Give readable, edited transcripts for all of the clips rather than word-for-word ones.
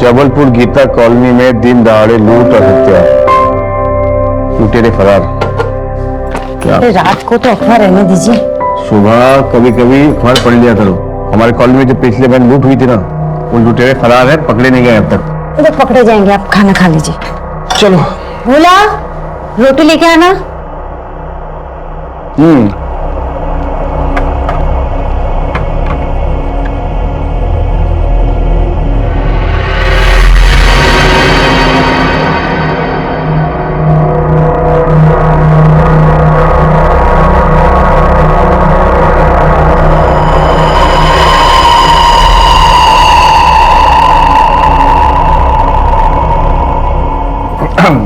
Jabalpur Gita colony में दिन दहाड़े लूट और हत्या, लुटेरे फरार। क्या रात को तो अखबार रहने दीजिए, सुबह कभी कभी अखबार पढ़ लिया करो। हमारे कॉलोनी में जब पिछले बार लूट हुई थी ना, वो लुटेरे फरार है, पकड़े नहीं गए अब तक। तो पकड़े जाएंगे, आप खाना खा लीजिए। चलो। बोला रोटी लेके आना।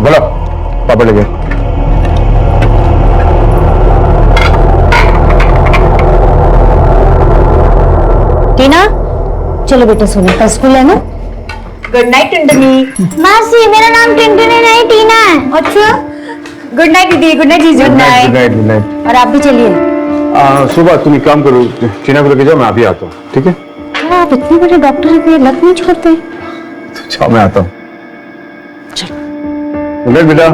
बोलो, पापा लेके। टीना, चलो बेटा सोने, कल स्कूल है ना। Good night Tuntuni. मासी, मेरा नाम टुनटुनी नहीं टीना है। अच्छा, गुड नाइट दीदी। गुड नाइट जीजू। Good night, good night, good night. और आप भी चलिए। सुबह तुम एक काम करो, टीना को लेके जाओ, मैं अभी आता हूँ, ठीक है? आप इतने बड़े डॉक्टर के लत नहीं छोड़ते। अच्छा, मैं आता हूँ। चलो। गुड नाइट बेटा।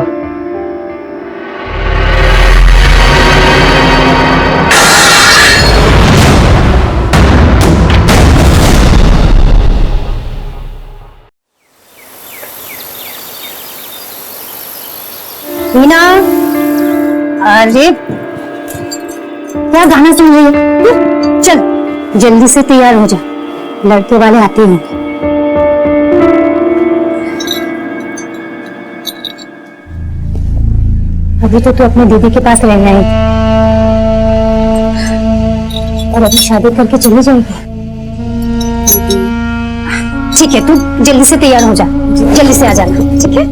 टीना, अरे क्या गाना सुन रही है? चल जल्दी से तैयार हो जा, लड़के वाले आते होंगे। अभी तो तू अपने दीदी के पास रहना है और अभी शादी करके चली जाएगी। ठीक है, तू जल्दी से तैयार हो जा, जल्दी से आ जाना, ठीक है?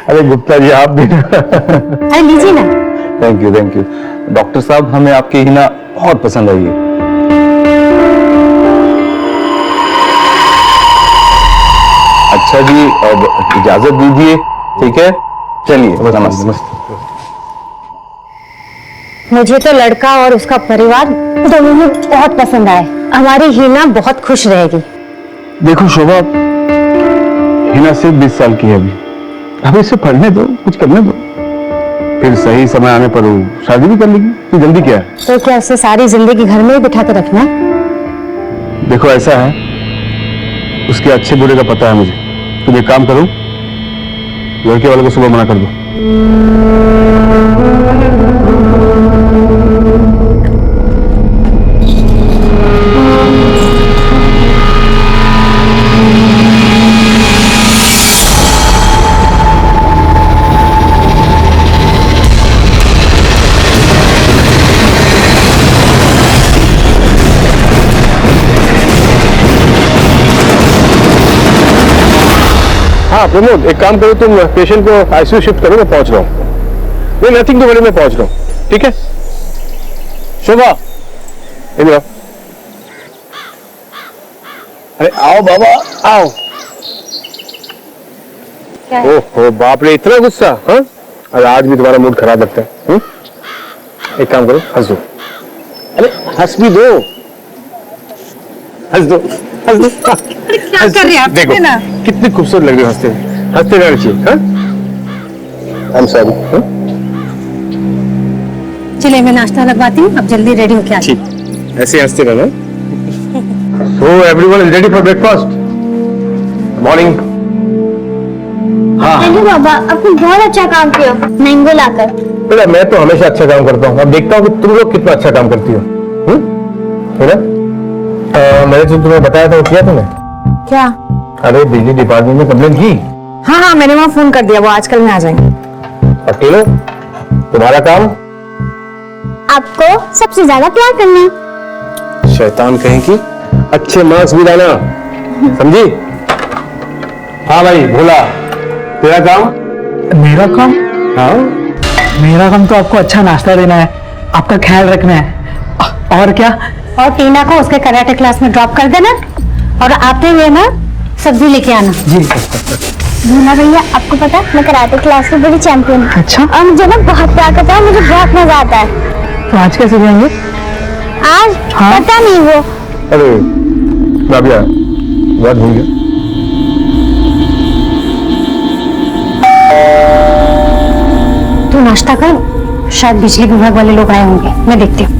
अरे गुप्ता जी, आप भी। अरे लीजिए ना। Thank you, thank you. Doctor साहब, हमें आपकी हिना बहुत पसंद आई है। अच्छा जी, अब इजाजत दीजिए, ठीक है? चलिए, नमस्ते। मुझे तो लड़का और उसका परिवार दोनों ही बहुत पसंद आए। हमारी हिना बहुत खुश रहेगी। देखो शोभा, हिना सिर्फ 20 साल की है अभी इसे पढ़ने दो, कुछ करने दो, फिर सही समय आने पर वो शादी भी कर लेगी। तो जल्दी क्या है? तो क्या उसे सारी जिंदगी घर में ही बिठा के रखना? देखो ऐसा है, उसके अच्छे बुरे का पता है मुझे। तुम एक काम करो, लड़के वाले को सुबह मना कर दो। हाँ प्रमोद, एक काम करो, तुम पेशेंट को आईसीयू शिफ्ट करो, मैं पहुंच रहा हूँ। नहीं, नथिंग टू वरी, मैं पहुंच रहा हूँ, ठीक है? शोभा, इधर आओ। अरे आओ बाबा, आओ। ओहो बाप रे, इतना गुस्सा? हाँ, अरे आज भी तुम्हारा मूड खराब लगता है। एक काम करो, हंस दो। अरे हंस भी दो, हंस दो, हंस दो। क्या कर रहे हैं आप? देखो ना कितनी खूबसूरत लग रही हो हंसते हंसते रहना चाहिए। I am sorry. चलिए, मैं नाश्ता लगवाती हूँ, अब जल्दी रेडी होके आ जाओ। ठीक, ऐसे हंसते रहना। So everyone is ready for breakfast. Morning. हाँ थैंक यू बाबा, आपने बहुत अच्छा काम किया मैंगो लाकर। बेटा, मैं तो हमेशा अच्छा काम करता हूँ, अब देखता हूँ कि तुम लोग कितना अच्छा काम करती हो। बेटा, मैंने जो तुम्हें बताया था वो किया तुमने? क्या? अरे बिजली डिपार्टमेंट में कंप्लेंट की? हाँ हाँ, मैंने वहाँ फोन कर दिया, वो आजकल में आ जाएंगे। अकेले तुम्हारा काम? आपको सबसे ज्यादा प्यार करना। शैतान कहेगी, अच्छे मार्क्स भी लाना, समझी? हाँ भाई भोला, तेरा काम? मेरा काम? हाँ, मेरा काम तो आपको अच्छा नाश्ता देना है, आपका ख्याल रखना है। और क्या? और टीना को उसके कराटे क्लास में ड्रॉप कर देना और आते हुए ना सब्जी लेके आना। जी। भीना भैया, आपको पता है मैं कराटे क्लास में बड़ी चैंपियन हूँ। अच्छा, और मुझे ना बहुत प्यार करता है, मुझे बहुत मजा आता है। तो आज कैसे जाएंगे? आज हाँ? पता नहीं वो। अरे राबिया, बात भूल गया। तू नाश्ता कर, शायद बिजली विभाग वाले लोग आए होंगे, मैं देखती हूँ।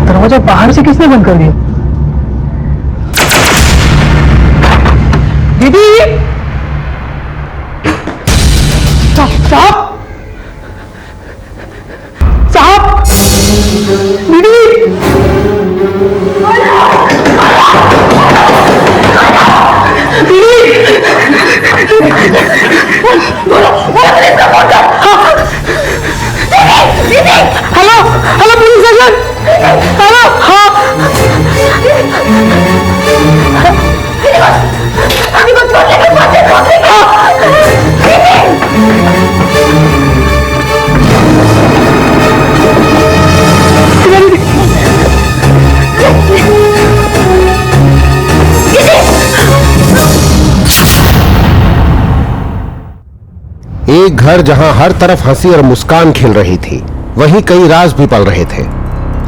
दरवाजा बाहर से किसने बंद कर दिया? दीदी, साहब, साहब, दीदी, hello hello police station, hello. हाँ, एक घर जहां हर तरफ हंसी और मुस्कान खिल रही थी, वहीं कई राज भी पल रहे थे।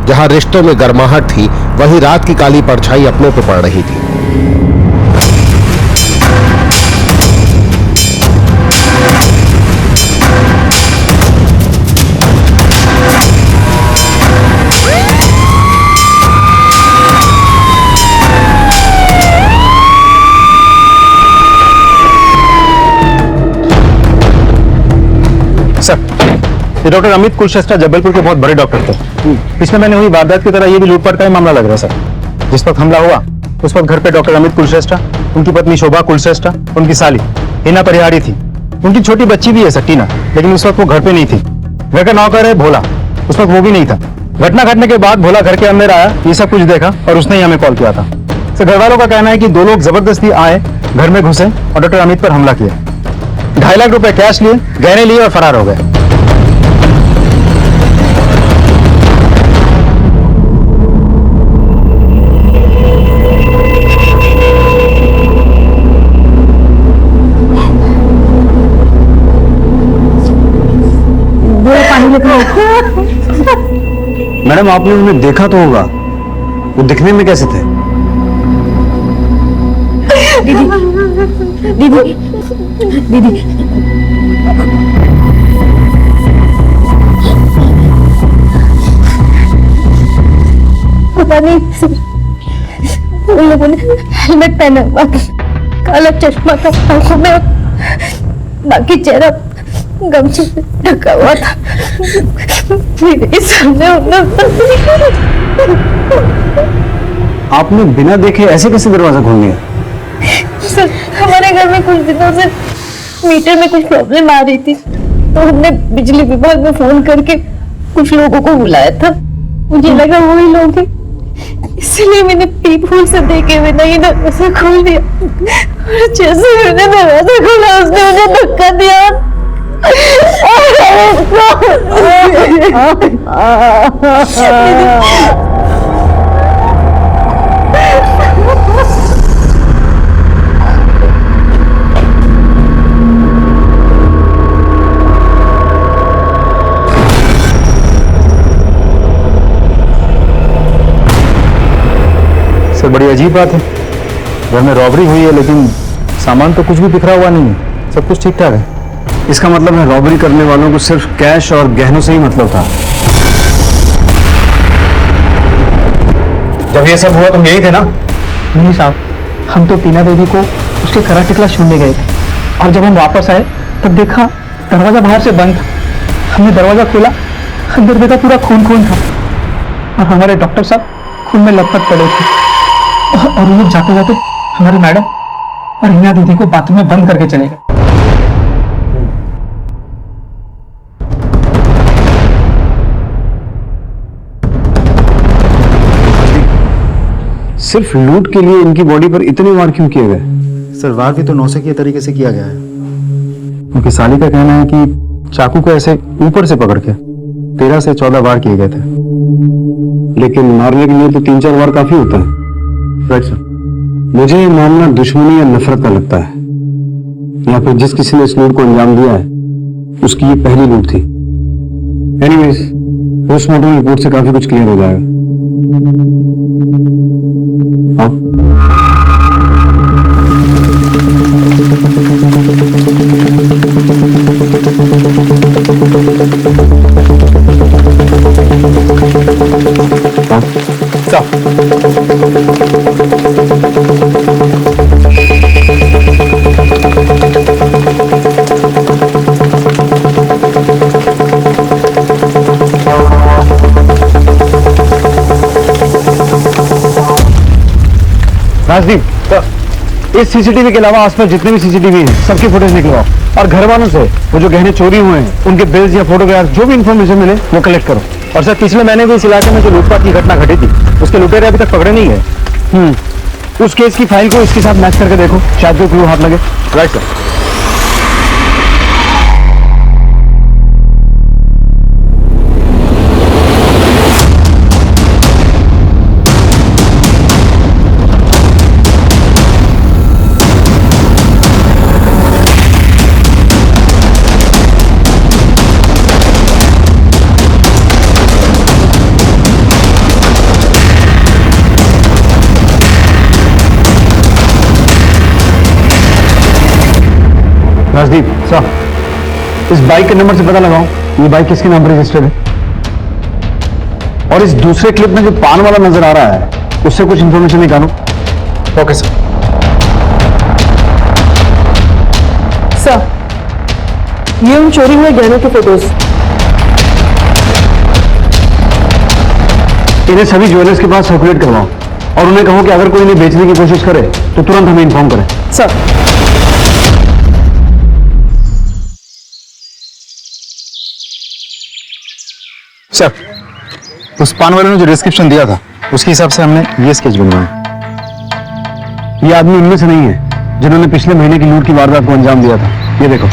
जहां रिश्तों में गर्माहट थी, वहीं रात की काली परछाई अपनों पर पड़ रही थी। सर, ये डॉक्टर अमित कुलश्रेष्ठ जबलपुर के बहुत बड़े डॉक्टर थे। पिछले महीने हुई वारदात की तरह ये भी लूटपाट का ही मामला लग रहा है सर। जिस वक्त हमला हुआ उस वक्त घर पे डॉक्टर अमित कुलश्रेष्ठ, उनकी पत्नी शोभा कुलश्रेष्ठ, उनकी साली हिना परिहारी थी, उनकी छोटी बच्ची भी है सर टीना, लेकिन उस वक्त वो घर पे नहीं थी। घर का नौकर है भोला, उस वक्त वो भी नहीं था। घटना घटने के बाद भोला घर के अंदर आया, ये सब कुछ देखा और उसने ही हमें कॉल किया था। सर घर वालों का कहना है कि दो लोग जबरदस्ती आए, घर में घुसे और डॉक्टर अमित पर हमला किया। 2.5 लाख रुपए कैश लिए, गहने लिए और फरार हो गए। मैडम आपने उन्हें देखा तो होगा, वो दिखने में कैसे थे? दीदी, दीदी, पता नहीं उन लोगों ने हेलमेट पहना हुआ, काला चश्मा था आंखों में, बाकी चेहरा गमछे से ढका हुआ था। मेरे सामने आपने बिना देखे ऐसे कैसे दरवाजा खोल दिया? सर, हमारे घर में कुछ दिनों से मीटर में कुछ प्रॉब्लम आ रही थी, तो हमने बिजली विभाग में फोन करके कुछ लोगों को बुलाया था। मुझे लगा वही लोग हैं, इसलिए मैंने पीप होल से देखे हुए नहीं दरवाजा खोल दिया। और जैसे मैंने दरवाजा खोला उसने मुझे धक्का दिया। सर बड़ी अजीब बात है, घर में रॉबरी हुई है लेकिन सामान तो कुछ भी बिखरा हुआ नहीं है, सब कुछ ठीक ठाक है। इसका मतलब है रॉबरी करने वालों को सिर्फ कैश और गहनों से ही मतलब था। जब ये सब हुआ तुम यही थे ना? नहीं साहब, हम तो टीना देवी को उसके बच्चे कराटे क्लास छोड़ने गए थे और जब हम वापस आए तब देखा दरवाजा बाहर से बंद था। हमने दरवाजा खोला, अंदर देखा पूरा खून खून था और हमारे डॉक्टर साहब खून में लथपथ पड़े थे और वो लोग जाते जाते हमारी मैडम और हिना दीदी को बाथरूम में बंद करके चले गए। सिर्फ लूट के लिए इनकी बॉडी पर इतने वार क्यों किए गए? सर वार भी तो नौसिखिए तरीके से किया गया है। उनकी साली का कहना है कि चाकू को ऐसे ऊपर से पकड़ के 13 से 14 वार किए गए थे। लेकिन मारने के लिए तो 3-4 वार काफी होता है। Right sir. मुझे ये मामला दुश्मनी या नफरत का लगता है, या फिर जिस किसी ने इस लूट को अंजाम दिया है उसकी ये पहली लूट थी। एनीवेज, पोस्टमार्टम रिपोर्ट से काफी कुछ क्लियर हो जाएगा। हाँ? राजदीप, इस सीसीटीवी के अलावा आसपास जितने भी सीसीटीवी हैं सबकी फुटेज निकलवाओ और घर वालों से वो जो गहने चोरी हुए हैं उनके बिल्स या फोटोग्राफ जो भी इंफॉर्मेशन मिले वो कलेक्ट करो। और सर पिछले महीने भी इस इलाके में जो लूटपाट की घटना घटी थी उसके लुटेरे अभी तक पकड़े नहीं गए। उस केस की फाइल को इसके साथ मैच करके देखो, शायद कोई क्लू हाथ लगे। Right sir. राजदीप सर, इस बाइक के नंबर से पता लगाओ ये बाइक किसके नाम पर रजिस्टर्ड है। और इस दूसरे क्लिप में जो पान वाला नजर आ रहा है उससे कुछ इंफॉर्मेशन निकालो। Okay sir. सर, ये उन चोरी हुए गहनों के फोटोज। इन्हें सभी ज्वेलर्स के पास सर्कुलेट करवाओ और उन्हें कहो कि अगर कोई इन्हें बेचने की कोशिश करे तो तुरंत हमें इन्फॉर्म करें। सर, सर, उस पान वाले ने जो डिस्क्रिप्शन दिया था उसके हिसाब से हमने ये स्केच बनवाया। ये आदमी उनमें से नहीं है जिन्होंने पिछले महीने की लूट की वारदात को अंजाम दिया था। ये देखो।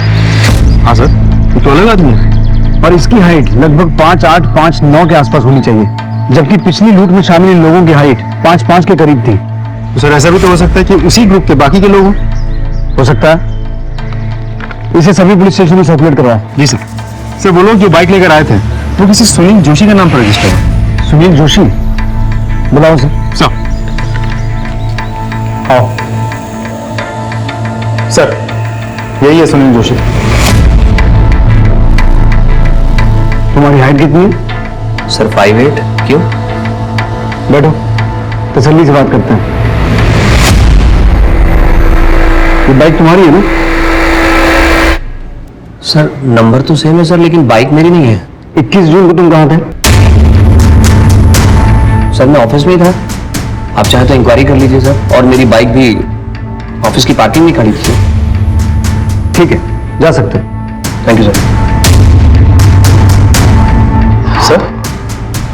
हाँ सर, ये तो अलग आदमी है और इसकी हाइट लगभग 5'8", 5'9" के आसपास होनी चाहिए, जबकि पिछली लूट में शामिल इन लोगों की हाइट 5'5" के करीब थी। तो सर ऐसा भी तो हो सकता है कि उसी ग्रुप के बाकी के लोग हों। हो सकता है। इसे सभी पुलिस स्टेशन में सर्कुलेट करवाओ। जी सर। सर वो लोग जो बाइक लेकर आए थे वो किसी सुनील जोशी के नाम पर रजिस्टर्ड है। सुनील जोशी? बुलाओ सर। सर आओ। सर यही है सुनील जोशी। तुम्हारी हाइट कितनी है? सर 5'8". क्यों? बैठो, तसल्ली से बात करते हैं। ये बाइक तुम्हारी है ना? सर नंबर तो सेम है सर, लेकिन बाइक मेरी नहीं है। 21 जून को तुम कहाँ थे? सर मैं ऑफिस में ही था। आप चाहे तो इंक्वायरी कर लीजिए सर, और मेरी बाइक भी ऑफिस की पार्किंग में खड़ी थी। ठीक है, जा सकते हैं। Thank you sir. सर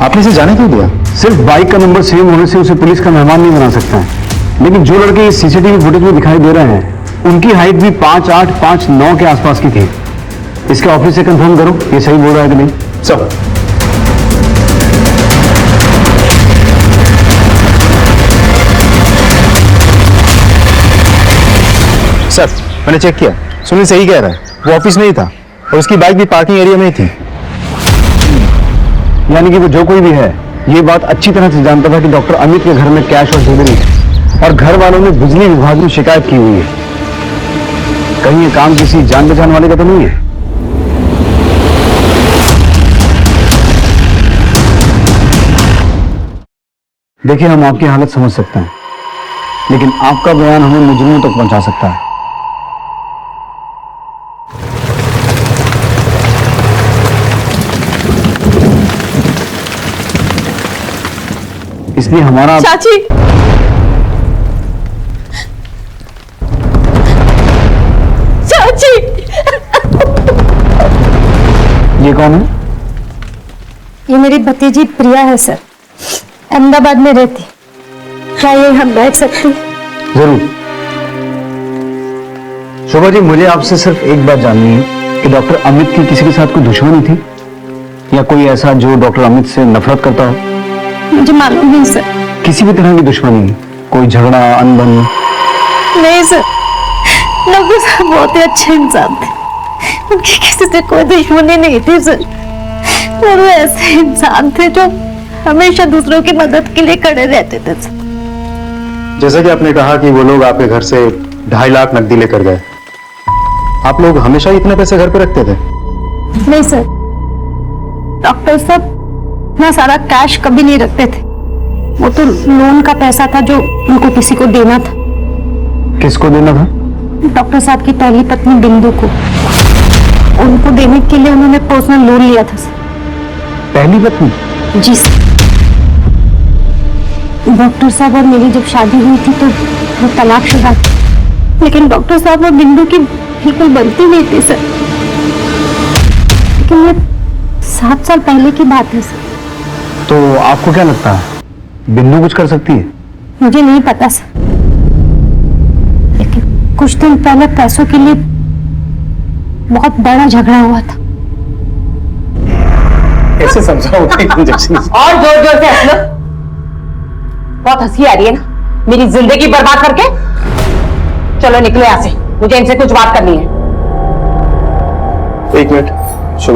आपने इसे जाने क्यों दिया? सिर्फ बाइक का नंबर सेम होने से उसे पुलिस का मेहमान नहीं बना सकता है, लेकिन जो लड़के इस सीसीटीवी फुटेज में दिखाई दे रहे हैं उनकी हाइट भी 5'8", 5'9" के आसपास की थी। इसके ऑफिस से कंफर्म करो ये सही बोल रहा है कि नहीं। सर सर मैंने चेक किया, सुनील सही कह रहा है। वो ऑफिस में ही था और उसकी बाइक भी पार्किंग एरिया में ही थी। यानी कि वो जो कोई भी है ये बात अच्छी तरह से जानता था कि डॉक्टर अमित के घर में कैश और ज्वेलरी है और घर वालों ने बिजली विभाग में शिकायत की हुई है। कहीं ये काम किसी जान पहचान वाले का तो नहीं है? देखिए, हम आपकी हालत समझ सकते हैं, लेकिन आपका बयान हमें मुजरिमों तक पहुंचा सकता है। इसलिए हमारा चाची, चाची, ये कौन है? ये मेरी भतीजी प्रिया है सर, अहमदाबाद में रहती। क्या ये हम बैठ सकते हैं? जरूर। शोभा जी, मुझे आपसे सिर्फ एक बात जाननी है कि डॉक्टर अमित की किसी के साथ कोई दुश्मनी थी या कोई ऐसा जो डॉक्टर अमित से नफरत करता हो? मुझे मालूम नहीं सर। किसी भी तरह की दुश्मनी नहीं, कोई झगड़ा अनबन? नहीं सर, डॉक्टर साहब बहुत ही अच्छे इंसान थे, उनकी किसी से कोई दुश्मनी नहीं थी सर। और वो ऐसे इंसान थे जो हमेशा दूसरों की मदद के लिए खड़े रहते थे सर। जैसा कि आपने कहा कि वो लोग आपके घर से 2.5 लाख नकदी लेकर गए, आप लोग हमेशा ही इतने पैसे घर पे रखते थे? नहीं सर, डॉक्टर साहब इतना सारा कैश कभी नहीं रखते थे। वो तो लोन का पैसा था जो उनको किसी को देना था। किसको देना था? डॉक्टर साहब की पहली पत्नी बिंदु को। उनको देने के लिए उन्होंने पर्सनल लोन लिया था सर। पहली पत्नी? जी सर। डॉक्टर साहब और मेरी जब शादी हुई थी तो वो तलाकशुदा थी, लेकिन डॉक्टर साहब और बिंदु की बिल्कुल बनती नहीं थी सर। लेकिन ये 7 साल पहले की बात है सर। तो आपको क्या लगता है बिंदु कुछ कर सकती है? मुझे नहीं पता सर, लेकिन कुछ दिन पहले पैसों के लिए बहुत बड़ा झगड़ा हुआ था। कैसे समझाऊं इंजेक्शन? और जोर जोर से हंस लो। बहुत हंसी आ रही है ना मेरी जिंदगी बर्बाद करके। चलो निकलो यहाँ से, मुझे इनसे कुछ बात करनी है। 1 मिनट शुभ।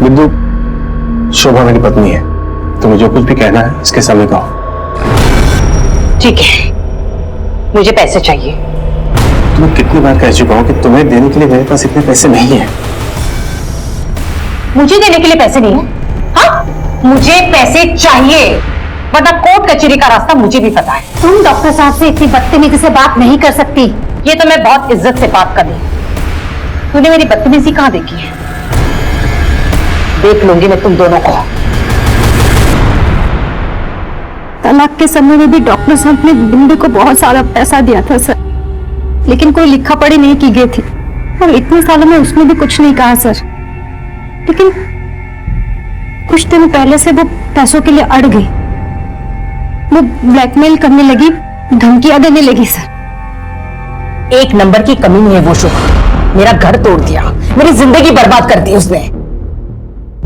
बिंदु, शोभा मेरी पत्नी है, तुम्हें जो कुछ भी कहना है इसके सामने कहो। ठीक है, मुझे पैसे चाहिए। तुम्हें कितनी बार कह चुका हूं कि तुम्हें देने के लिए मेरे पास इतने पैसे नहीं है। मुझे देने के लिए पैसे नहीं है? हाँ, मुझे पैसे चाहिए, वरना कोर्ट कचहरी का रास्ता मुझे भी पता है। तुम डॉक्टर साहब से इतनी बदतमीजी से बात नहीं कर सकती। ये तो मैं बहुत इज्जत से बात कर रही। तूने मेरी बदतमीजी कहाँ देखी है? देख लूंगी मैं तुम दोनों को। तलाक के समय में भी डॉक्टर साहब ने बिंदु को बहुत सारा पैसा दिया था सर, लेकिन कोई लिखा पढ़ी नहीं की गई थी। और इतने सालों में उसने भी कुछ नहीं कहा सर। लेकिन कुछ दिन पहले से वो पैसों के लिए अड़ गई। वो ब्लैकमेल करने लगी, धमकियां देने लगी सर। एक नंबर की कमी नहीं है वो शोभा। मेरा घर तोड़ दिया, मेरी जिंदगी बर्बाद कर दी उसने।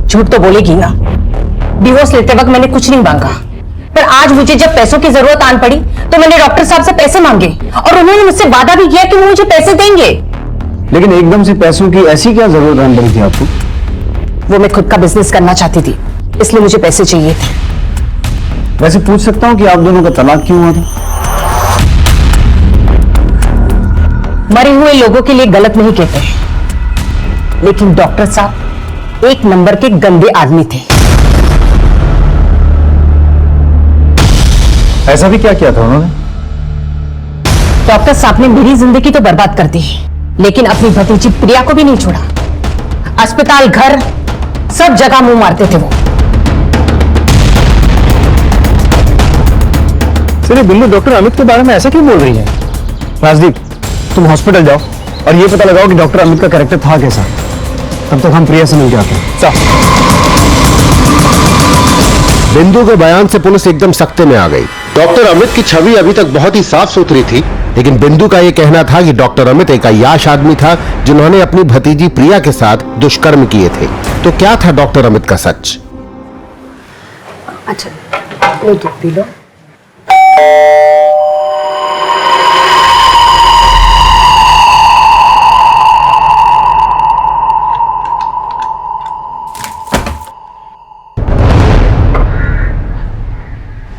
झूठ तो बोलेगी ना, डिवोर्स लेते वक्त मैंने कुछ नहीं मांगा, पर आज मुझे जब पैसों की जरूरत आन पड़ी तो मैंने डॉक्टर साहब से पैसे मांगे और उन्होंने मुझसे वादा भी किया कि वो मुझे पैसे देंगे। लेकिन एकदम से पैसों की ऐसी क्या जरूरत आन पड़ी थी आपको? वो मैं खुद का बिजनेस करना चाहती थी, इसलिए मुझे पैसे चाहिए थे। वैसे पूछ सकता हूँ कि आप दोनों का तलाक क्यों हुआ था? मरे हुए लोगों के लिए गलत नहीं कहते, लेकिन डॉक्टर साहब एक नंबर के गंदे आदमी थे। ऐसा भी क्या किया था उन्होंने? डॉक्टर साहब ने मेरी जिंदगी तो बर्बाद कर दी, लेकिन अपनी भतीजी प्रिया को भी नहीं छोड़ा। अस्पताल, घर, सब जगह मुंह मारते थे वो। सिर्फ बिंदु डॉक्टर अमित के बारे में ऐसा क्यों बोल रही है? राजदीप, तुम हॉस्पिटल जाओ और ये पता लगाओ कि डॉक्टर अमित का कैरेक्टर था कैसा। तब तक हम प्रिया से मिल जाते हैं। बिंदु के बयान से पुलिस एकदम सख्ते में आ गई। डॉक्टर अमित की छवि अभी तक बहुत ही साफ सुथरी थी, लेकिन बिंदु का यह कहना था कि डॉक्टर अमित एक अय्याश आदमी था जिन्होंने अपनी भतीजी प्रिया के साथ दुष्कर्म किए थे। तो क्या था डॉक्टर अमित का सच? अच्छा, वो दूध पी लो।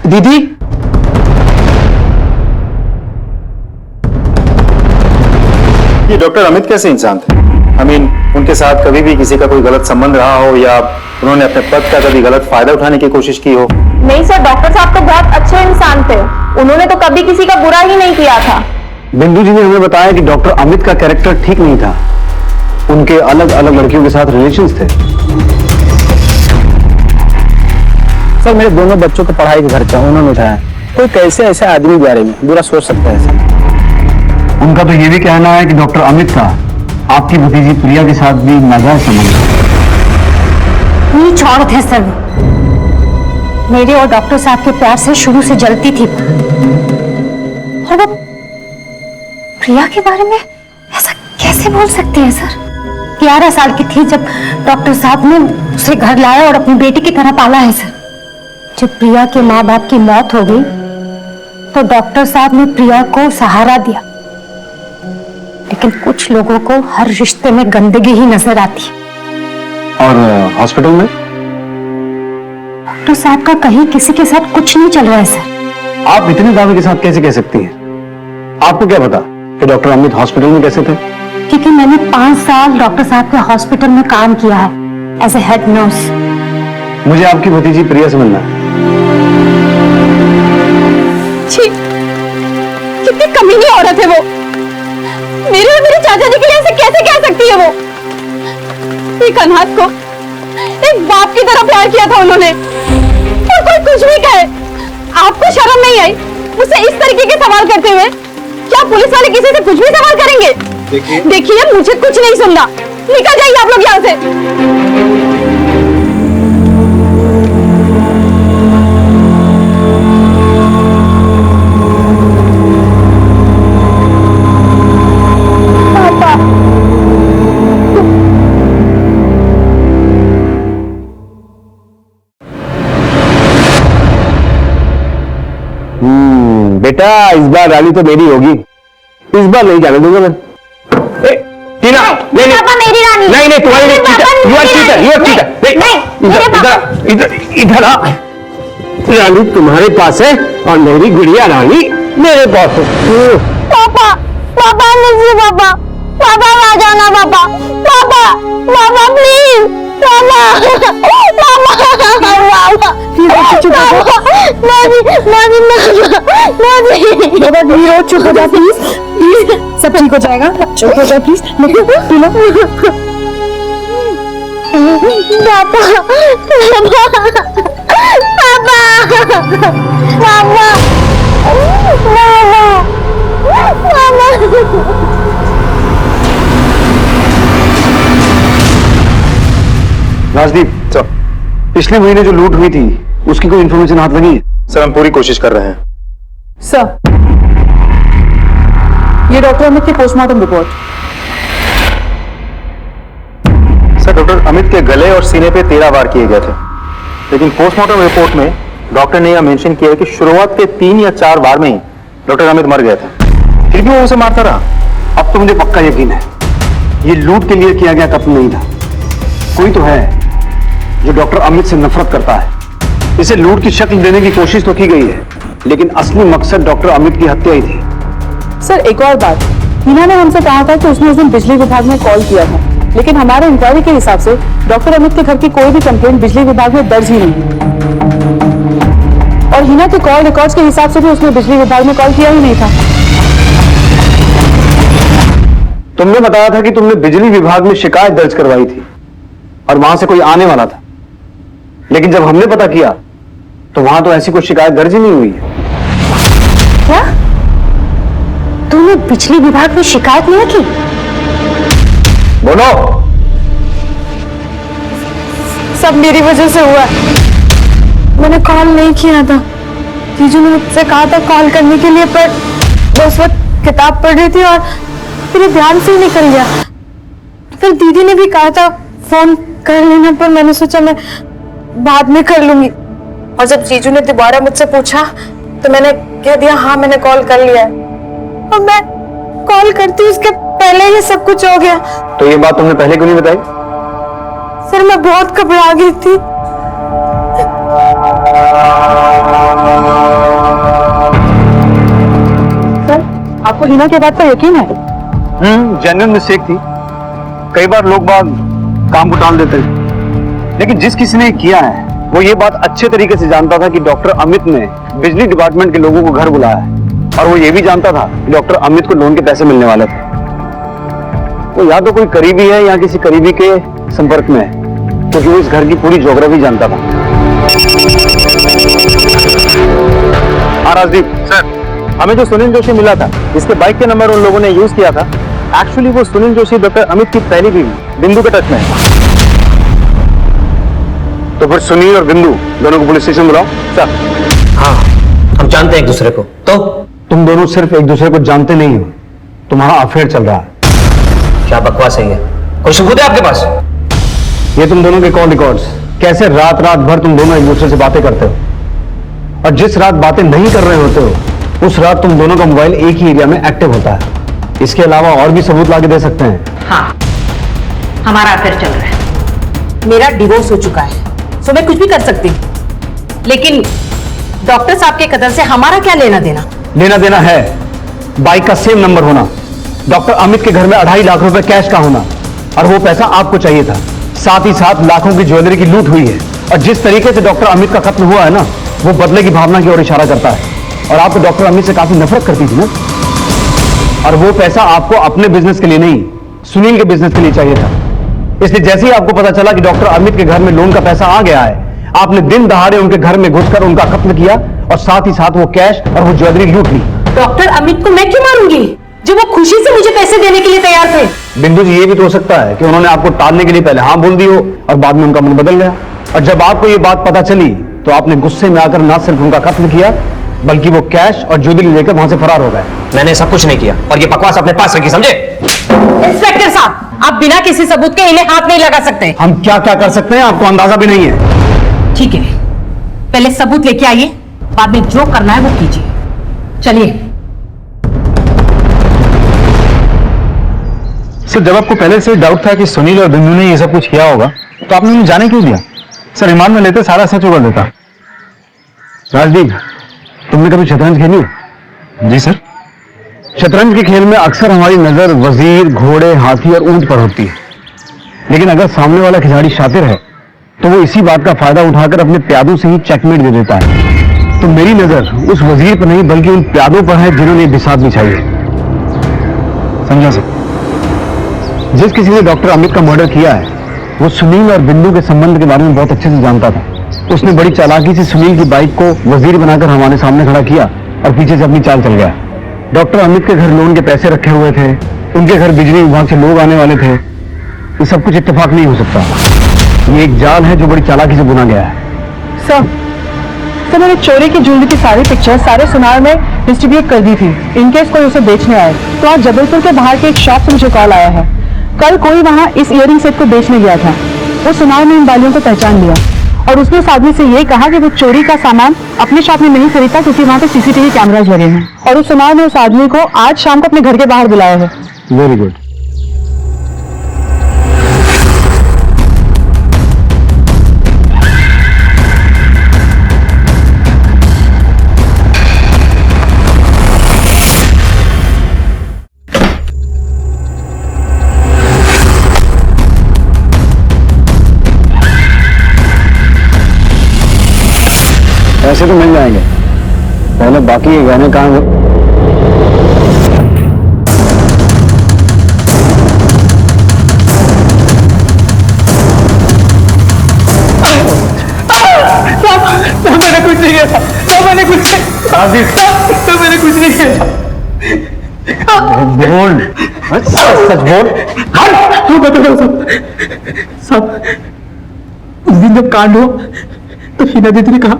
दीदी, ये डॉक्टर अमित कैसे इंसान थे? I mean, उनके साथ कभी भी किसी का कोई गलत संबंध रहा हो या उन्होंने अपने पद का कभी गलत फायदा उठाने की कोशिश की हो। नहीं सर, डॉक्टर साहब तो बहुत अच्छे इंसान थे, उन्होंने तो कभी किसी का बुरा ही नहीं किया था। बिंदु जी ने हमें बताया कि डॉक्टर अमित का कैरेक्टर ठीक नहीं था, उनके अलग अलग लड़कियों के साथ रिलेशंस थे। सर मेरे दोनों बच्चों को पढ़ाई का खर्चा उन्होंने उठाया। कोई कैसे ऐसे आदमी के बारे में बुरा सोच सकता है सर? उनका तो ये भी कहना है कि डॉक्टर अमित का आपकी भतीजी प्रिया के साथ भी नाजायज संबंध है। नीच औरत है सर वो। मेरे और डॉक्टर साहब के प्यार से शुरू से जलती थी, और वो प्रिया के बारे में ऐसा कैसे बोल सकते हैं सर? 11 साल की थी जब डॉक्टर साहब ने उसे घर लाया और अपनी बेटी की तरह पाला है सर। जब प्रिया के माँ बाप की मौत हो गई तो डॉक्टर साहब ने प्रिया को सहारा दिया, लेकिन कुछ लोगों को हर रिश्ते में गंदगी ही नजर आती है। और हॉस्पिटल में डॉक्टर साहब का कहीं किसी के साथ कुछ नहीं चल रहा है सर। आप इतने दावे के साथ कैसे कह सकती हैं? आपको क्या पता कि डॉक्टर अमित हॉस्पिटल में कैसे थे? क्योंकि मैंने 5 साल डॉक्टर साहब के हॉस्पिटल में काम किया है एज ए हेड नर्स। मुझे आपकी भतीजी प्रिया से मिलना है। छी, कितनी कमीनी औरत है वो। मेरे और मेरे चाचा जी के लिए ऐसे कैसे कह सकती है वो? एक अनाथ को एक बाप की तरह प्यार किया था उन्होंने, और कोई कुछ भी कहे आपको शर्म नहीं आई मुझसे इस तरीके के सवाल करते हुए? क्या पुलिस वाले किसी से कुछ भी सवाल करेंगे? देखिए मुझे कुछ नहीं सुनना, निकल जाइए आप लोग यहाँ से। बेटा इस बार रानी तो मेरी होगी, इस बार नहीं जाने दूंगा मैं। टीना नहीं नहीं पापा मेरी रानी नहीं नहीं तुम्हारी नहीं, cheater you are cheater, you are cheater. नहीं इधर इधर आ, रानी तुम्हारे पास है और मेरी गुड़िया रानी मेरे पास है। पापा पापा मुझे पापा पापा आ जाना पापा पापा पापा प्लीज पापा पापा चुप हो जा प्लीज, प्लीज सब ठीक हो जाएगा। चुप हो जा प्लीज, पीलो। पापा पापा राजदीप सर, पिछले महीने जो लूट हुई थी उसकी कोई इन्फॉर्मेशन हाथ लगी है? सर हम पूरी कोशिश कर रहे हैं। सर ये डॉक्टर अमित की postmortem report. Sir doctor Amit के गले और सीने पे 13 वार किए गए थे, लेकिन पोस्टमार्टम रिपोर्ट में डॉक्टर ने यह मेंशन किया है कि शुरुआत के 3 या 4 वार में ही डॉक्टर अमित मर गया था, फिर भी वो उसे मारता रहा। अब तो मुझे पक्का यकीन है ये लूट के लिए किया गया कत्ल नहीं था। कोई तो है जो डॉक्टर अमित से नफरत करता है, इसे लूट की शक्ल देने की कोशिश तो की गई है, लेकिन असली मकसद डॉक्टर अमित की हत्या ही थी। सर एक और बात, हीना ने हमसे कहा था कि उसने उस दिन बिजली विभाग में कॉल किया था, लेकिन हमारे इंक्वायरी के हिसाब से डॉक्टर अमित के घर की कोई भी कंप्लेंट बिजली विभाग में दर्ज ही नहीं। और हीना के कॉल रिकॉर्ड्स के हिसाब से भी उसने बिजली विभाग में कॉल किया ही नहीं था। तुमने बताया था कि तुमने बिजली विभाग में शिकायत दर्ज करवाई थी और वहां से कोई आने वाला था, लेकिन जब हमने पता किया तो वहां तो ऐसी कोई शिकायत दर्ज ही नहीं हुई है। क्या तूने बिजली विभाग में शिकायत नहीं की? बोलो। सब मेरी वजह से हुआ। मैंने कॉल नहीं किया था, जीजू ने मुझसे कहा था कॉल करने के लिए, पर उस वक्त किताब पढ़ रही थी और मेरे ध्यान से ही निकल गया। फिर दीदी ने भी कहा था फोन कर लेना, पर मैंने सोचा मैं बाद में कर लूंगी। और जब जीजू ने दोबारा मुझसे पूछा तो मैंने कह दिया हाँ मैंने कॉल कर लिया है। और मैं कॉल करती उसके पहले ये सब कुछ हो गया। तो ये बात तुमने पहले क्यों नहीं बताई? सर मैं बहुत घबरा गई थी। सर आपको हीना के बात पर यकीन है? जेन्युइन मिस्टेक थी। कई बार लोग बाग काम को टाल देते हैं। लेकिन जिस किसी ने किया है वो ये बात अच्छे तरीके से जानता था कि डॉक्टर अमित ने बिजली डिपार्टमेंट के लोगों को घर बुलाया है, और वो ये भी जानता था कि डॉक्टर अमित को लोन के पैसे मिलने वाले थे। वो या तो कोई करीबी है या किसी करीबी के संपर्क में है, क्योंकि वो इस घर की पूरी ज्योग्राफी जानता था। हाँ राजदीप सर, हमें जो सुनील जोशी मिला था, इसके बाइक के नंबर उन लोगों ने यूज किया था। एक्चुअली वो सुनील जोशी डॉक्टर अमित की पहली बीवी बिंदु के टच में है। तो फिर सुनील और बिंदु दोनों को पुलिस स्टेशन बुलाओ। सर, हाँ, हम जानते हैं एक दूसरे को। तो तुम दोनों सिर्फ एक दूसरे को जानते नहीं हो, तुम्हारा अफेयर चल रहा है। क्या बकवास है ये? कोई सबूत है आपके पास? ये तुम दोनों के कॉल रिकॉर्ड्स, कैसे रात रात भर तुम दोनों एक दूसरे से बातें करते हो, और जिस रात बातें नहीं कर रहे होते हो उस रात तुम दोनों का मोबाइल एक ही एरिया में एक्टिव होता है। इसके अलावा और भी सबूत लाके दे सकते हैं। हाँ, हमारा अफेयर चल रहा है। मेरा डिवोर्स हो चुका है, सो मैं कुछ भी कर सकती हूँ, लेकिन डॉक्टर साहब के कदर से हमारा क्या लेना देना? लेना देना है बाइक का सेम नंबर होना, डॉक्टर अमित के घर में 2.5 लाख रुपए कैश का होना, और वो पैसा आपको चाहिए था। साथ ही साथ लाखों की ज्वेलरी की लूट हुई है, और जिस तरीके से डॉक्टर अमित का कत्ल हुआ है ना, वो बदले की भावना की ओर इशारा करता है। और आप तो डॉक्टर अमित से काफी नफरत करती थी ना, और वो पैसा आपको अपने बिजनेस के लिए नहीं, सुनील के बिजनेस के लिए चाहिए था। इसलिए जैसे ही आपको पता चला कि डॉक्टर अमित के घर में लोन का पैसा आ गया है, आपने दिन दहाड़े उनके घर में घुसकर उनका कत्ल किया, और साथ ही साथ वो कैश और वो ज्वेलरी लूट ली। डॉक्टर अमित को मैं क्यों मारूंगी, जब वो खुशी से मुझे पैसे देने के लिए तैयार थे? बिंदु जी, ये भी तो हो सकता है कि उन्होंने आपको टालने के लिए पहले हाँ बोल दी हो, और बाद में उनका मन बदल गया, और जब आपको ये बात पता चली तो आपने गुस्से में आकर ना सिर्फ उनका कत्ल किया, बल्कि वो कैश और ज्वेलरी लेकर वहां से फरार हो गए। मैंने सब कुछ नहीं किया, और ये बकवास अपने पास रखी, समझे? इंस्पेक्टर साहब, आप बिना किसी सबूत के इन्हें हाथ नहीं लगा सकते। हम क्या क्या कर सकते हैं आपको अंदाजा भी नहीं है। ठीक है, पहले सबूत लेके आइए, बाद में जो करना है वो कीजिए। चलिए। सर, जब आपको पहले से डाउट था कि सुनील और बिंदु ने ये सब कुछ किया होगा, तो आपने उन्हें जाने क्यों दिया? सर, रिमांड में लेते सारा सच उगल देता। राजदीप, तुमने कभी शतरंज खेली है? जी सर। शतरंज के खेल में अक्सर हमारी नजर वजीर, घोड़े, हाथी और ऊंट पर होती है, लेकिन अगर सामने वाला खिलाड़ी शातिर है तो वो इसी बात का फायदा उठाकर अपने प्यादों से ही चेकमेट दे देता है। तो मेरी नजर उस वजीर पर नहीं बल्कि उन प्यादों पर है जिन्होंने बिसात बिछाई है। समझा सर। जिस किसी ने डॉक्टर अमित का मर्डर किया है वो सुनील और बिंदु के संबंध के बारे में बहुत अच्छे से जानता था। उसने बड़ी चालाकी से सुनील की बाइक को वजीर बनाकर हमारे सामने खड़ा किया और पीछे से अपनी चाल चल गया। डॉक्टर अमित के घर लोन के पैसे रखे हुए थे, उनके घर बिजली विभाग से लोग आने वाले थे। ये सब कुछ इत्तेफाक नहीं हो सकता, ये एक जाल है जो बड़ी चालाकी से बुना गया है। सर, मैंने चोरी की ज्वेलरी की सारी पिक्चर सारे सुनार में डिस्ट्रीब्यूट कर दी थी, इनकेस कोई उसे बेचने आए। तो आज जबलपुर के बाहर के एक शॉप से मुझे कॉल आया है, कल कोई वहाँ इस इयरिंग सेट को बेचने गया था। वो सुनार ने इन बालियों को पहचान लिया, और उसने उस आदमी से ये कहा कि वो चोरी का सामान अपने शॉप में नहीं खरीदता क्योंकि वहाँ पे सीसीटीवी कैमराज लगे हैं। और उस सुनार ने उस आदमी को आज शाम को अपने घर के बाहर बुलाया है। Very good. पैसे तो मिल जाएंगे, पहले बाकी ये गहने कहाँ? मैंने कुछ नहीं किया, मैंने कुछ नहीं किया। बोल, सच बोल। तू बता सब। उस दिन जब कांड हो तो हिना दीदी ने कहा,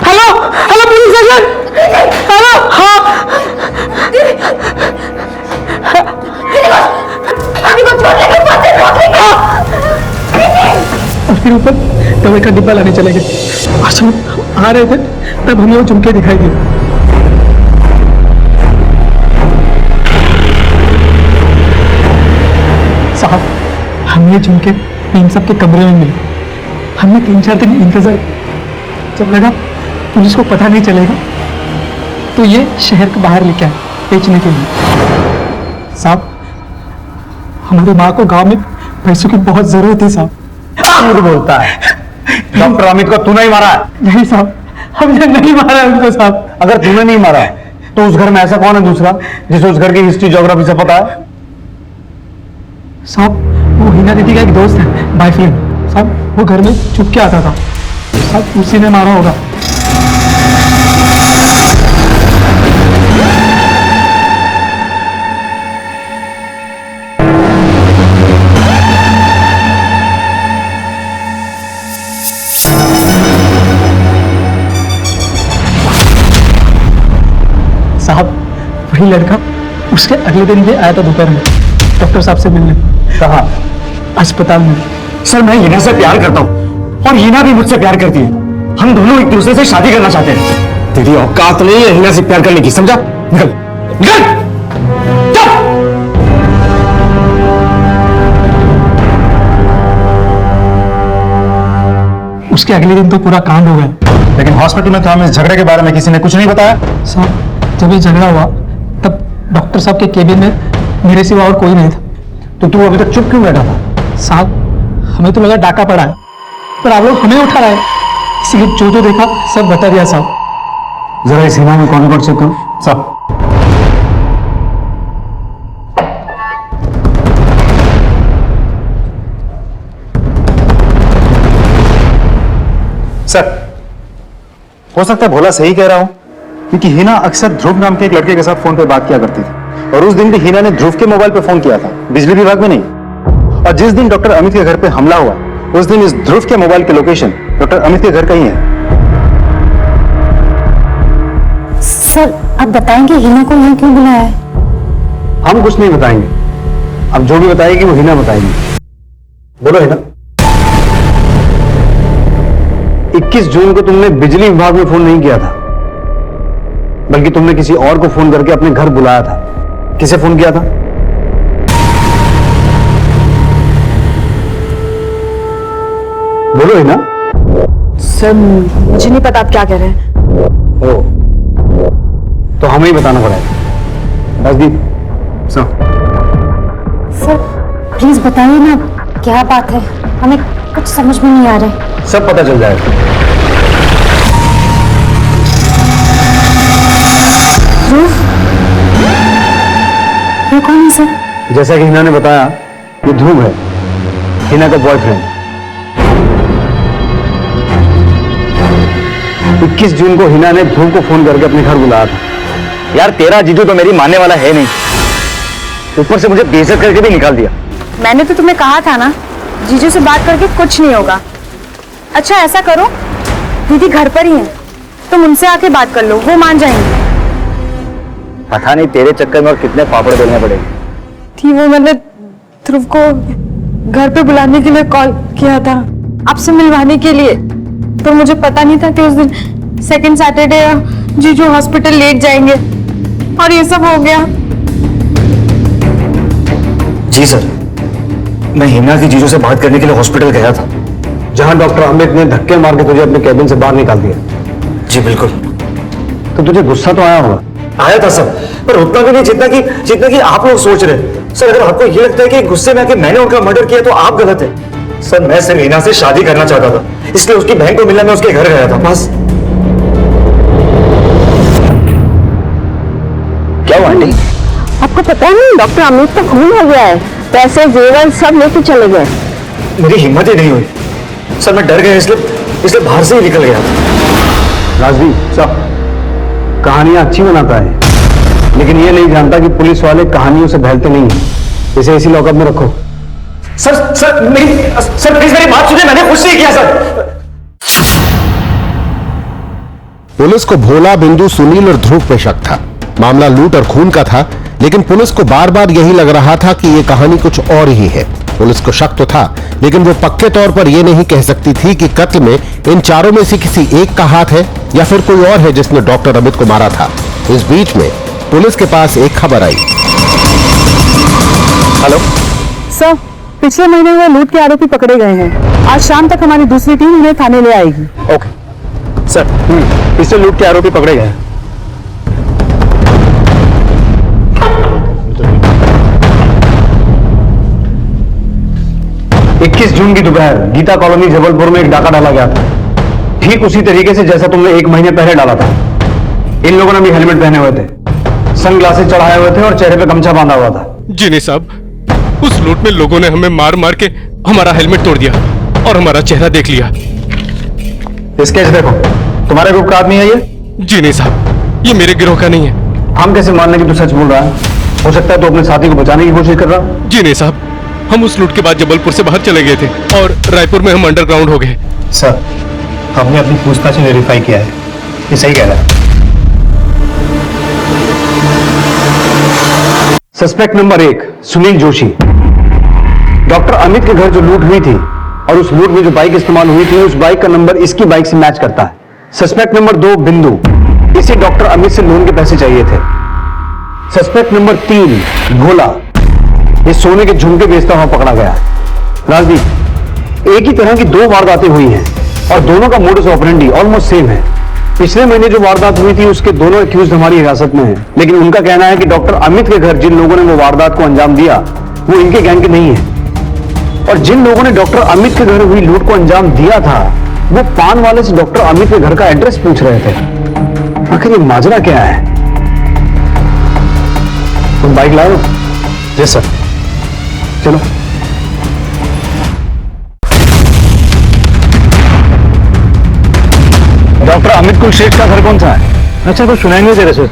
hello hello police station, hello. हाँ, और फिर ऊपर दवाई का डिब्बा लाने चले गए। आज हम आ रहे थे तब हमें वो झुमके दिखाई दिए। साहब, हमने झुमके इन सब के कमरे में मिले। हमने 3-4 दिन इंतजार, जब लगा पुलिस को पता नहीं चलेगा तो ये शहर के बाहर लेके आए बेचने के लिए। साहब, हमारी माँ को गांव में पैसों की बहुत जरूरत है साहब। झूठ बोलता है। डॉक्टर अमित को तूने ही मारा है? नहीं साहब, हमने नहीं मारा उनको साहब। अगर तूने नहीं मारा तो उस घर में ऐसा कौन है दूसरा जिसे उस घर की हिस्ट्री ज्योग्राफी से पता है? साहब वो हिना दीदी का एक दोस्त है, बॉयफ्रेंड साहब, वो घर में छुप के आता था साहब, उसी ने मारा होगा। साहब वही लड़का उसके अगले दिन भी आया था दोपहर में डॉक्टर साहब से मिलने। कहा? अस्पताल में। सर मैं हिना से प्यार करता हूँ और हिना भी मुझसे प्यार करती है। हम दोनों एक दूसरे से शादी करना चाहते हैं। तेरी औकात नहीं है हिना से प्यार करने की, समझा? निकल निकल चल। उसके अगले दिन तो पूरा कांड हो गया। लेकिन हॉस्पिटल में तो हमें इस झगड़े के बारे में किसी ने कुछ नहीं बताया। साहब जब ये झगड़ा हुआ तब डॉक्टर साहब के केबिन में मेरे सिवा और कोई नहीं था। तो तू अभी तक चुप क्यों बैठा था? साहब हमें तो लगा डाका पड़ा है, पर आप लोग हमें उठा रहे हैं, इसलिए जो देखा सब बता दिया साहब। जरा इस हिना में कॉन्वर्ट चेक करो साहब सर, हो सकता है भोला सही कह रहा हूं, क्योंकि हिना अक्सर ध्रुव नाम के एक लड़के के साथ फोन पे बात किया करती थी और उस दिन भी हिना ने ध्रुव के मोबाइल पे फोन किया था, बिजली विभाग में नहीं। और जिस दिन डॉक्टर अमित के घर पे हमला हुआ उस दिन इस ध्रुव के मोबाइल के लोकेशन डॉक्टर अमित के घर का ही है। सर आप बताएंगे हिना को यहाँ क्यों बुलाया है? हम कुछ नहीं बताएंगे, अब जो भी बताएगी वो हिना बताएगी। बोलो हिना। 21 जून को तुमने बिजली विभाग में फोन नहीं किया था, बल्कि तुमने किसी और को फोन करके अपने घर बुलाया था। किसे फोन किया था? बोलो हिना। सर मुझे नहीं पता आप क्या कह रहे हैं। ओ, तो हमें ही बताना पड़ेगा। राजदीप सर, प्लीज बताइए ना क्या बात है, हमें कुछ समझ में नहीं आ रहा है। सब पता चल जाएगा। ये कौन है सर? जैसा कि हिना ने बताया, ये ध्रुव है, हिना का बॉयफ्रेंड। 21 जून को हिना ने ध्रुव को फोन करके अपने घर बुलाया था। यार तेरा जीजू तो मेरी मानने वाला है नहीं, ऊपर से मुझे बेइज्जत करके भी निकाल दिया। मैंने तो तुम्हें कहा था ना, जीजू से बात करके कुछ नहीं होगा। अच्छा ऐसा करो, दीदी घर पर ही है, तुम उनसे आके बात कर लो, वो मान जाएंगे। पता नहीं तेरे चक्कर में और कितने पापड़ बेलने पड़ेंगे। थी वो मैंने ध्रुव को घर पे बुलाने के लिए कॉल किया था, आपसे मिलवाने के लिए, तो मुझे पता नहीं था कि उस दिन सेकंड सैटरडे जीजू हॉस्पिटल लेट जाएंगे और ये सब हो गया। जी सर, मैं हिना की जीजू से बात करने के लिए हॉस्पिटल गया था, जहां डॉक्टर अमित ने धक्के मार के तुझे अपने कैबिन से बाहर निकाल दिया। जी बिल्कुल। तो तुझे गुस्सा तो आया होगा? आया था सर, पर उतना भी नहीं जितना कि आप लोग सोच रहे हैं। सर अगर आपको ये लगता है कि गुस्से में आके मैंने उनका मर्डर किया तो आप गलत है। सर मैं सिर्फ हिना से शादी करना चाहता था, इसलिए उसकी बहन को मिलने मैं उसके घर गया था, बस। क्या हुआ आंटी? आपको पता नहीं डॉक्टर अमित का खून हो गया है, पैसे जेवर सब लेके चले गए। मेरी हिम्मत ही नहीं हुई सर, मैं डर गया, इसलिए बाहर से ही निकल गया। राजदीप साहब कहानियां अच्छी बनाता है, लेकिन ये नहीं जानता कि पुलिस वाले कहानियों से बहलते नहीं है। इसे इसी लॉकअप में रखो। सर प्लीज मेरी बात सुनिए, मैंने कुछ नहीं किया सर। पुलिस को भोला, बिंदु, सुनील और ध्रुव पे शक था। मामला लूट और खून का था, लेकिन पुलिस को बार बार यही लग रहा था कि ये कहानी कुछ और ही है। पुलिस को शक तो था, लेकिन वो पक्के तौर पर यह नहीं कह सकती थी कि कत्ल में इन चारों में से किसी एक का हाथ है या फिर कोई और है जिसने डॉक्टर अमित को मारा था। इस बीच में पुलिस के पास एक खबर आई। हेलो सर, पिछले महीने हुए लूट के आरोपी पकड़े गए हैं। आज शाम तक हमारी दूसरी टीम उन्हें थाने ले आएगी। ओके सर, पिछले लूट के आरोपी पकड़े गए हैं। 21 जून की दोपहर गीता कॉलोनी जबलपुर में एक डाका डाला गया था, ठीक उसी तरीके से जैसा तुमने 1 महीने पहले डाला था। इन लोगों ने भी हेलमेट पहने हुए थे, सनग्लासेस चढ़ाए हुए थे और चेहरे पे गमछा बांधा हुआ था। जी नहीं साहब, उस लूट में लोगों ने हमें मार मार के हमारा हेलमेट तोड़ दिया और हमारा चेहरा देख लिया। स्केच देखो, तुम्हारे ग्रुप का आदमी है ये? जी नहीं साहब, ये मेरे गिरोह का नहीं है। हम कैसे मान लें कि तू सच बोल रहा है? हो सकता है तो अपने साथी को बचाने की कोशिश कर रहा। जी नहीं साहब, हम उस लूट के बाद जबलपुर से बाहर चले गए थे और रायपुर में हम अंडरग्राउंड हो गए। सर, हमने अपनी पूछताछ में वेरीफाई किया है, ये सही कह रहा है। Suspect number 1 Sunil Joshi. Doctor Amit के घर जो लूट हुई थी और उस लूट में जो बाइक इस्तेमाल हुई थी, उस बाइक का नंबर इसकी बाइक से मैच करता है। सस्पेक्ट नंबर 2 बिंदु, इसे डॉक्टर अमित से लोन के पैसे चाहिए थे। सस्पेक्ट नंबर 3 भोला, ये सोने के झुमके बेचता हुआ पकड़ा गया। राजदीप, एक ही तरह की 2 वारदातें हुई हैं और दोनों का मोडस ऑपरेंडी ऑलमोस्ट सेम है। पिछले महीने जो वारदात हुई थी उसके दोनों एक्यूज हमारी हिरासत में हैं, लेकिन उनका कहना है कि डॉक्टर अमित के घर जिन लोगों ने वो वारदात को अंजाम दिया वो इनके गैंग के नहीं है, और जिन लोगों ने डॉक्टर अमित के घर हुई लूट को अंजाम दिया था वो पान वाले से डॉक्टर अमित के घर का एड्रेस पूछ रहे थे। आखिर ये माजरा क्या है? तुम बाइक लाए हो? जी सर। चलो। डॉक्टर अमित कुलश्रेष्ठ का घर कौन सा है? अच्छा, कुछ सुनाई नहीं दे रहे सर।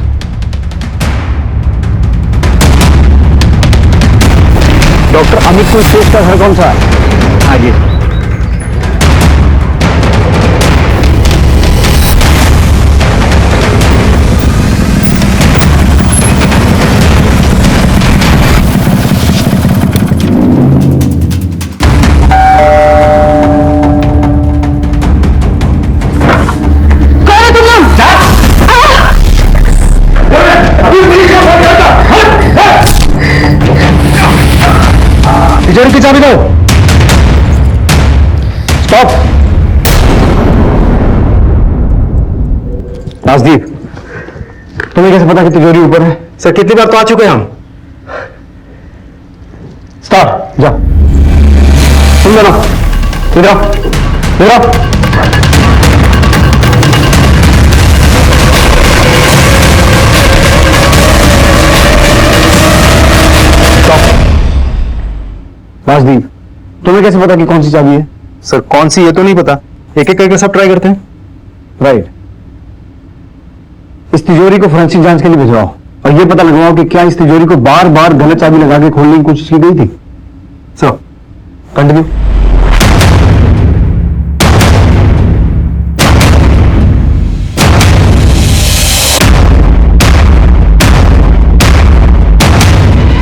डॉक्टर अमित कुलश्रेष्ठ का घर कौन सा है? आगे। तिजोरी की चाबी दो। स्टॉप। राजदीप, तुम्हें कैसे पता कि तिजोरी ऊपर है? सर, कितनी बार तो आ चुके हैं हम। स्टॉप, जाओ। तुम दोनों इधर आओ, इधर आओ। राजदीप, तुम्हें कैसे पता कि कौन सी चाबी है? सर, कौन सी ये तो नहीं पता, एक एक करके सब ट्राई करते हैं। राइट। इस तिजोरी को फोरेंसिक जांच के लिए भिजवाओ और यह पता लगवाओ कि क्या इस तिजोरी को बार बार गलत चाबी लगा के खोलने की कोशिश की गई थी। So continue.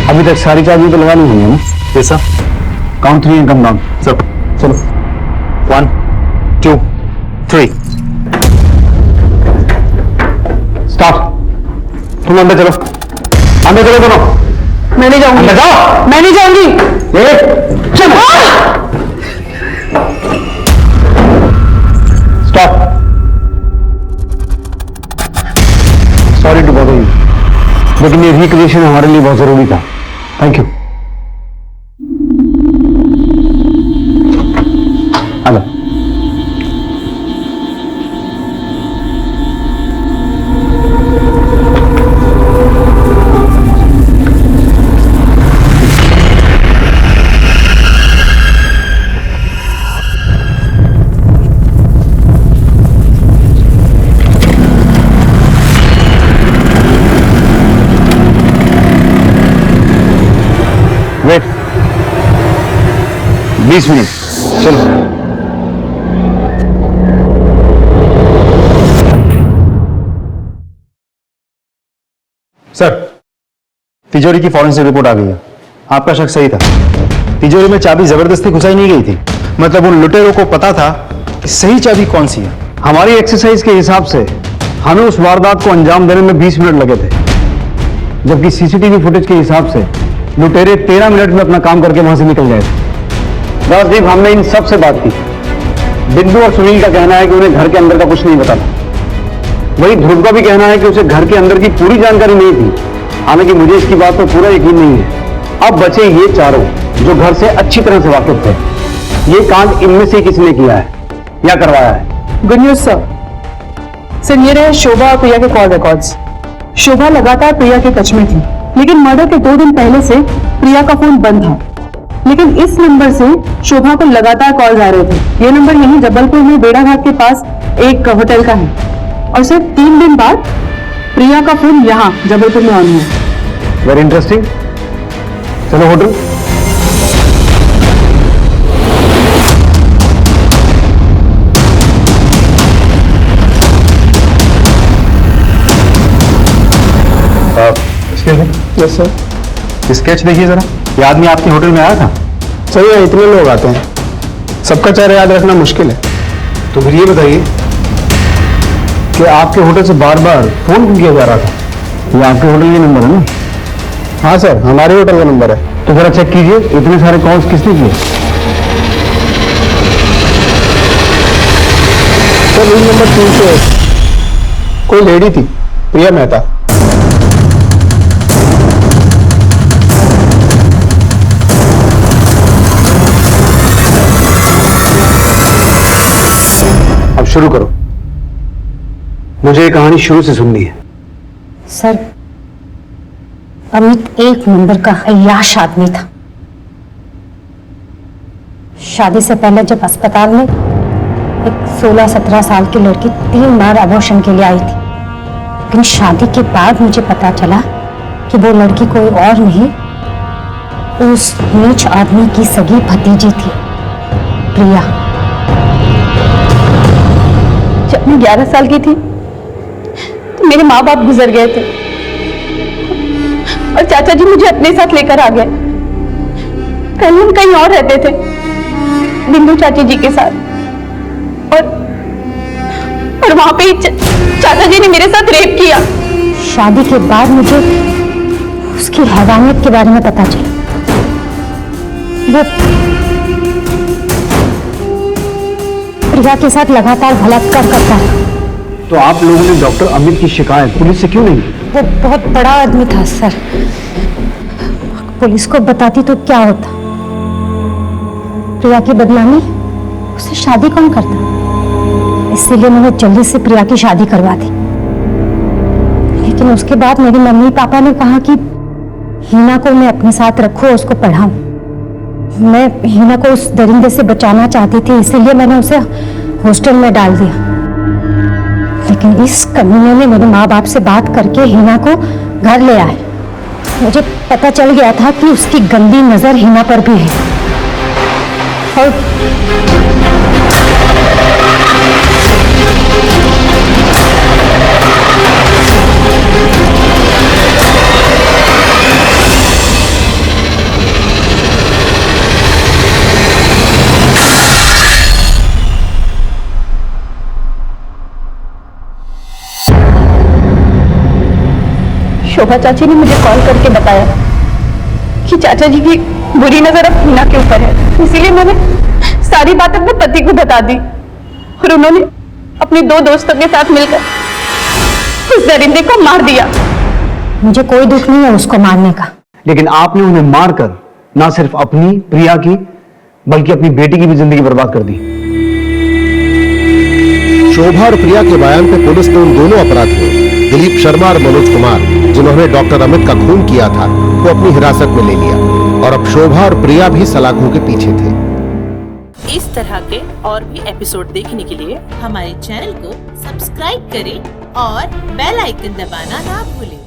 अभी तक सारी चाबी तो लगानी हुई है ना? कैसा? Count 3 and come down. सब चलो। 1 2 3। स्टॉप। तुम अंदर चलो, अंदर चलो दोनों। मैं नहीं जाऊंगी। अंदर जाओ। मैं नहीं जाऊंगी। चलो। Stop. Sorry to bother you, लेकिन ये रिक्रिएशन हमारे लिए बहुत जरूरी था। Thank you. Hello. Wait 20 minute. चलो। सर, तिजोरी की फॉरेंसिक रिपोर्ट आ गई है। आपका शक सही था, तिजोरी में चाबी जबरदस्ती घुसाई नहीं गई थी। मतलब उन लुटेरों को पता था कि सही चाबी कौन सी है। हमारी एक्सरसाइज के हिसाब से हमें उस वारदात को अंजाम देने में 20 मिनट लगे थे, जबकि सीसीटीवी फुटेज के हिसाब से लुटेरे 13 मिनट में अपना काम करके वहां से निकल गए थे। राजदीप, हमने इन सब से बात की। बिंदु और सुनील का कहना है कि उन्हें घर के अंदर का कुछ नहीं पता था। वही ध्रुव का भी कहना है कि उसे घर के अंदर की पूरी जानकारी नहीं थी। हालांकि मुझे इसकी बात पर पूरा यकीन नहीं है। अब बचे ये चारों जो घर से अच्छी तरह से वाकिफ थे। ये कांड इनमें से किसने किया है या करवाया है? Good news sir. सर ये रहे शोभा और प्रिया के कॉल रिकॉर्ड्स। शोभा लगातार प्रिया के टच में थी, लेकिन मर्डर के 2 दिन पहले से प्रिया का फोन बंद था। लेकिन इस नंबर से शोभा को लगातार कॉल आ रहे थे। ये नंबर यहीं जबलपुर में बेड़ाघाट के पास एक होटल का है। और सर 3 दिन बाद प्रिया का फोन यहाँ जबलपुर में ऑन हुआ। Very interesting. चलो होटल। Yes sir. स्केच देखिए जरा। ये आदमी आपके होटल में आया था? सही है, इतने लोग आते हैं, सबका चेहरा याद रखना मुश्किल है। तो फिर ये बताइए कि आपके होटल से बार बार फोन क्यों किया जा रहा था? ये आपके होटल का नंबर है ना? हाँ सर, हमारे होटल का नंबर है। तो जरा चेक कीजिए, इतने सारे कॉल्स किसने किए? सर रूम नंबर 301 कोई लेडी थी, प्रिया मेहता। अब शुरू करो, मुझे ये कहानी शुरू से सुननी है। सर, अमित एक नंबर का अय्याश आदमी था। शादी से पहले जब अस्पताल में एक 16-17 साल की लड़की 3 बार अबॉर्शन के लिए आई थी, लेकिन शादी के बाद मुझे पता चला कि वो लड़की कोई और नहीं, उस नीच आदमी की सगी भतीजी थी, प्रिया। जब मैं 11 साल की थी तो मेरे माँ बाप गुजर गए थे और चाचा जी मुझे अपने साथ लेकर आ गए। पहले हम कहीं और रहते थे, बिंदु चाची जी के साथ, और वहां पे चाचा जी ने मेरे साथ रेप किया। शादी के बाद मुझे उसकी हैवानियत के बारे में पता चला। वो प्रिया के साथ लगातार बलात्कार करता है। तो आप लोगों ने डॉक्टर अमित की शिकायत पुलिस से क्यों नहीं की? वो बहुत बड़ा आदमी था सर, पुलिस को बताती तो क्या होता। प्रिया की बदनामी, उससे शादी कौन करता? इसीलिए मैंने जल्दी से प्रिया की शादी करवा दी। लेकिन उसके बाद मेरी मम्मी पापा ने कहा कि हीना को मैं अपने साथ रखूं, उसको पढ़ाऊं। मैं हीना को उस दरिंदे से बचाना चाहती थी, इसीलिए मैंने उसे हॉस्टल में डाल दिया। लेकिन इस कमीने ने मेरे माँ बाप से बात करके हीना को घर ले आए। मुझे पता चल गया था कि उसकी गंदी नजर हीना पर भी है। और शोभा चाची ने मुझे कॉल करके बताया कि चाचा जी की बुरी नजर अब हीना के ऊपर है। इसीलिए मैंने सारी बात अपने पति को बता दी और उन्होंने अपने 2 दोस्तों के साथ मिलकर उस दरिंदे को मार दिया। मुझे कोई दुख नहीं है उसको मारने का। लेकिन आपने उन्हें मारकर ना सिर्फ अपनी प्रिया की बल्कि अपनी बेटी की भी जिंदगी बर्बाद कर दी। शोभा और प्रिया के बयान पे पुलिस ने उन दोनों अपराधियों दिलीप शर्मा और मनोज कुमार, जिन्होंने डॉक्टर अमित का खून किया था, को अपनी हिरासत में ले लिया और अब शोभा और प्रिया भी सलाखों के पीछे थे। इस तरह के और भी एपिसोड देखने के लिए हमारे चैनल को सब्सक्राइब करें और बेल आइकन दबाना ना भूलें।